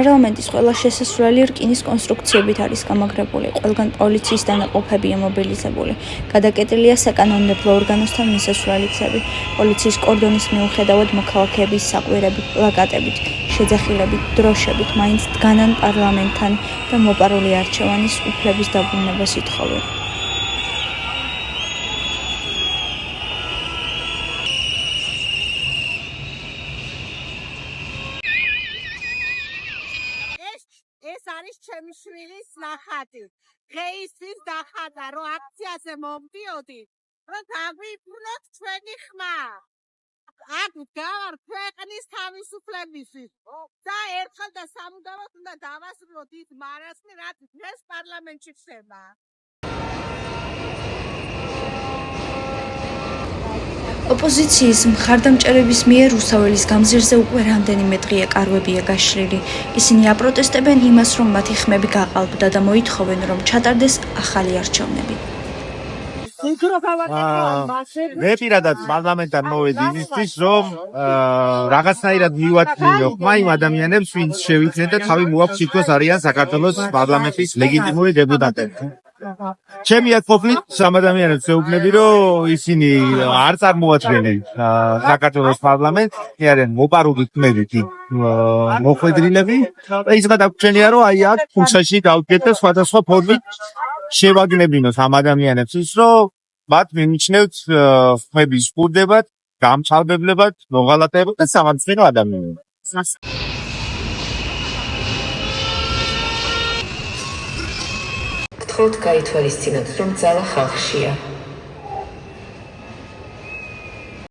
პარლამენტის ყველა შესასვლელი რკინის კონსტრუქციებით არის გამაგრებული, ყველგან პოლიციის დანაყოფებია მობილიზებული. გადაკეტილია საკანონმდებლო ორგანოსთან მისასვლელი გზები, პოლიციის კორდონის მიუხედავად მოქალაქეების საყვირებით, პლაკატებით, შეძახილებით, დროშებით მაინც დგანან პარლამენტთან და მოპარული არჩევანის უფლების დაბრუნებას ითხოვენ. ეს არის ჩემი შვილის ნახატი. დღეისთვის დახატა, რომ აქციაზე მომდიოდი, რომ დაგვიბრუნოთ ჩვენი ხმა. აქ გავარ ქვეყნის თავისუფლებისთვის და ერთხელ და სამუდამოდ უნდა დავასრულოთ ის მარასმი, რაც დღეს პარლამენტში ხდება. ოპოზიციის მხარდამჭერების მიერ რუსაველის გამზირზე უკვე რამდენიმე დღეა კარვებია გაშლილი. ისინი აპროტესტებენ იმას, რომ მათი ხმები გაყალბდა და მოითხოვენ, რომ ჩატარდეს ახალი არჩევნები. მე პირადად პარლამენტთან მოვედი იმისთვის, რომ რაღაცნაირად მივაწვდიო ხმა იმ ადამიანებს, ვინც შევიძინეთ და თავი მოაქვს თითქოს არიან საქართველოს პარლამენტის ლეგიტიმური დეპუტატები. ჩემი აქ ყოფნით სამ ადამიანებს ვეუბნები, რომ ისინი არ წარმოადგენენ საქართველოს პარლამენტს, არიან მოპარული ხმებითი მოხვედრილები და ის გადაგვრჩენია, რომ აი აქ ქუჩაში დავდგეთ და სხვადასხვა ფორმით შევაგნებინოთ ამ ადამიანებს ის, რომ მათ მიიჩნევთ ხმების სპურდებად, გამწყალბებლებად, მოღალატეებად და სამართლიანო ადამიანებად. გთხოვთ გაითვალისწინოთ, რომ ძალა ხალხშია.